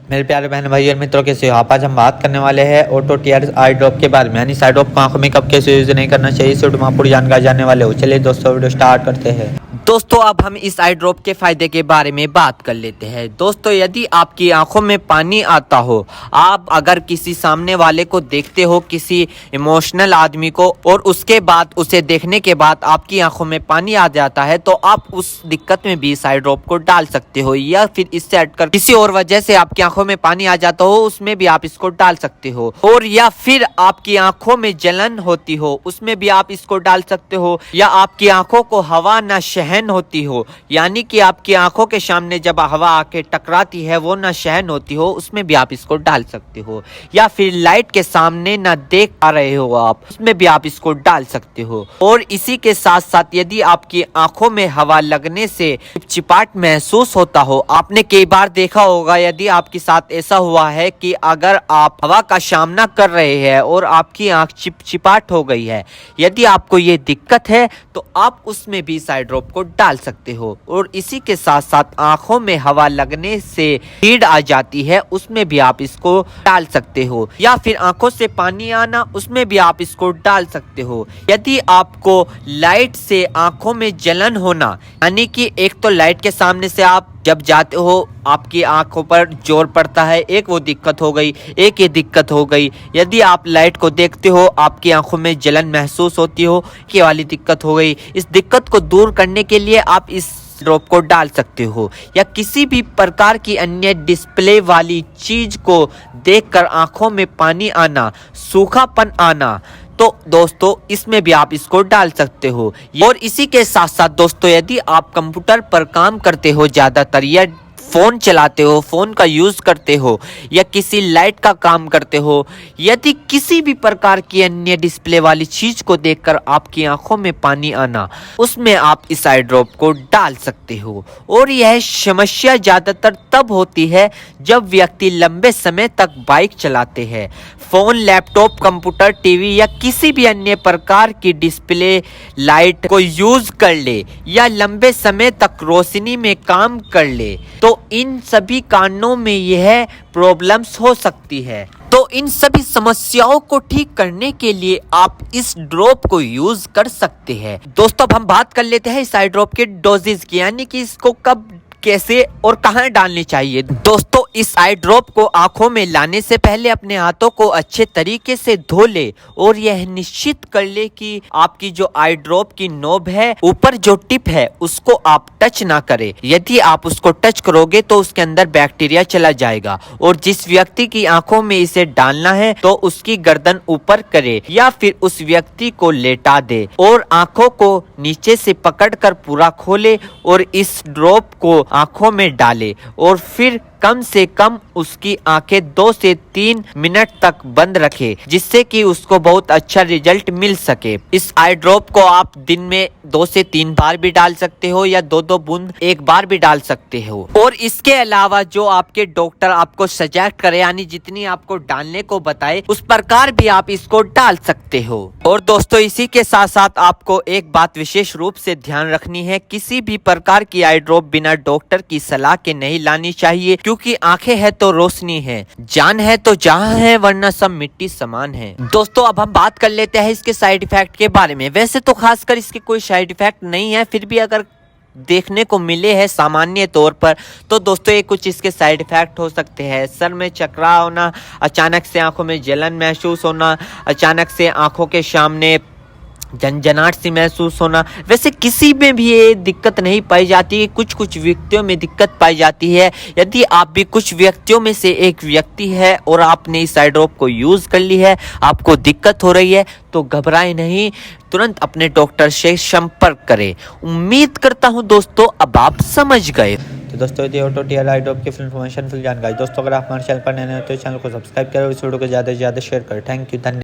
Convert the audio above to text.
मेरे प्यारे बहन भाई और मित्रों, कैसे हो आप। आज हम बात करने वाले हैं ऑटो टीयर आई ड्रॉप के बारे में, यानी आई ड्रॉप को आंखों में कब कैसे यूज नहीं करना चाहिए, इस वीडियो में पूरी जानकारी जानने वाले हो। चलिए दोस्तों वीडियो स्टार्ट करते हैं। दोस्तों अब हम इस आई ड्रॉप के फायदे के बारे में बात कर लेते हैं। दोस्तों यदि आपकी आंखों में पानी आता हो, आप अगर किसी सामने वाले को देखते हो, किसी इमोशनल आदमी को, और उसके बाद उसे देखने के बाद आपकी आंखों में पानी आ जाता है, तो आप उस दिक्कत में भी इस आई ड्रॉप को डाल सकते हो। या फिर इससे हटकर किसी और वजह से आपकी आंखों में पानी आ जाता हो, उसमें भी आप इसको डाल सकते हो। और या फिर आपकी आंखों में जलन होती हो, उसमें भी आप इसको डाल सकते हो। या आपकी आंखों को हवा न सहन होती हो, यानी कि आपकी आंखों के सामने जब हवा आके टकराती है वो न सहन होती हो, उसमें भी आप इसको डाल सकते हो। या फिर लाइट के सामने न देख पा रहे हो आप, उसमें भी आप इसको डाल सकते हो। और इसी के साथ साथ यदि आपकी आंखों में हवा लगने से चिपचिपाहट महसूस होता हो, आपने कई बार देखा होगा, यदि आपके साथ ऐसा हुआ है कि अगर आप हवा का सामना कर रहे हैं और आपकी आंख चिपचिपाहट हो गई है, यदि आपको ये दिक्कत है तो आप उसमें भी इस आई ड्रॉप को डाल सकते हो। और इसी के साथ साथ आंखों में हवा लगने से हीट आ जाती है, उसमें भी आप इसको डाल सकते हो। या फिर आंखों से पानी आना, उसमें भी आप इसको डाल सकते हो। यदि आपको लाइट से आंखों में जलन होना, यानी कि एक तो लाइट के सामने से आप जब जाते हो आपकी आंखों पर जोर पड़ता है, एक वो दिक्कत हो गई, एक ये दिक्कत हो गई। यदि आप लाइट को देखते हो, आपकी आंखों में जलन महसूस होती हो, ये वाली दिक्कत हो गई। इस दिक्कत को दूर करने के लिए आप इस ड्रॉप को डाल सकते हो। या किसी भी प्रकार की अन्य डिस्प्ले वाली चीज को देखकर आंखों में पानी आना, सूखापन आना, तो दोस्तों इसमें भी आप इसको डाल सकते हो। और इसी के साथ साथ दोस्तों यदि आप कंप्यूटर पर काम करते हो ज्यादातर, या फोन चलाते हो, फोन का यूज करते हो, या किसी लाइट का काम करते हो, यदि किसी भी प्रकार की अन्य डिस्प्ले वाली चीज को देखकर आपकी आंखों में पानी आना, उसमें आप इस आई ड्रॉप को डाल सकते हो। और यह समस्या ज्यादातर तब होती है जब व्यक्ति लंबे समय तक बाइक चलाते हैं, फोन, लैपटॉप, कंप्यूटर, टीवी या किसी भी अन्य प्रकार की डिस्प्ले लाइट को यूज कर ले, या लंबे समय तक रोशनी में काम कर ले, तो इन सभी कारणों में यह प्रॉब्लम्स हो सकती है। तो इन सभी समस्याओं को ठीक करने के लिए आप इस ड्रॉप को यूज कर सकते हैं। दोस्तों अब हम बात कर लेते हैं इस आई ड्रॉप के डोजेज की, यानी कि इसको कब, कैसे और कहां डालनी चाहिए। दोस्तों इस आई ड्रॉप को आंखों में लाने से पहले अपने हाथों को अच्छे तरीके से धो ले और यह निश्चित कर ले कि आपकी जो आई ड्रॉप की नोब है, ऊपर जो टिप है, उसको आप टच ना करें। यदि आप उसको टच करोगे तो उसके अंदर बैक्टीरिया चला जाएगा। और जिस व्यक्ति की आंखों में इसे डालना है तो उसकी गर्दन ऊपर करे, या फिर उस व्यक्ति को लेटा दे और आंखों को नीचे से पकड़कर पूरा खोले और इस ड्रॉप को आंखों में डाले। और फिर कम से कम उसकी आंखें 2 से 3 मिनट तक बंद रखे, जिससे कि उसको बहुत अच्छा रिजल्ट मिल सके। इस आई ड्रॉप को आप दिन में 2 से 3 बार भी डाल सकते हो, या 2-2 बूंद एक बार भी डाल सकते हो। और इसके अलावा जो आपके डॉक्टर आपको सजेस्ट करे, यानी जितनी आपको डालने को बताए, उस प्रकार भी आप इसको डाल सकते हो। और दोस्तों इसी के साथ साथ आपको एक बात विशेष रूप से ध्यान रखनी है, किसी भी प्रकार की आई ड्रॉप बिना डॉक्टर की सलाह के नहीं लानी चाहिए, क्योंकि आंखें है तो रोशनी है, जान है तो जहां है, वरना सब मिट्टी समान है। दोस्तों अब हम बात कर लेते हैं इसके साइड इफेक्ट के बारे में। वैसे तो खासकर इसके कोई साइड इफेक्ट नहीं है, फिर भी अगर देखने को मिले हैं सामान्य तौर पर, तो दोस्तों ये कुछ इसके साइड इफेक्ट हो सकते हैं। सर में चकरा होना, अचानक से आंखों में जलन महसूस होना, अचानक से आंखों के सामने झंझनाहट सी महसूस होना। वैसे किसी में भी ये दिक्कत नहीं पाई जाती, कुछ व्यक्तियों में दिक्कत पाई जाती है। यदि आप भी कुछ व्यक्तियों में से एक व्यक्ति है और आपने इस आई ड्रॉप को यूज कर ली है, आपको दिक्कत हो रही है, तो घबराए नहीं, तुरंत अपने डॉक्टर से संपर्क करें। उम्मीद करता हूं दोस्तों अब आप समझ गए। तो दोस्तों यदि ऑटो टीयर आई ड्रॉप की फुल इन्फॉर्मेशन, फुल जानकारी, दोस्तों अगर आप हमारे चैनल पर नए हो तो चैनल को सब्सक्राइब करें और इस वीडियो को ज़्यादा से ज़्यादा शेयर करें। थैंक यू, धन्यवाद।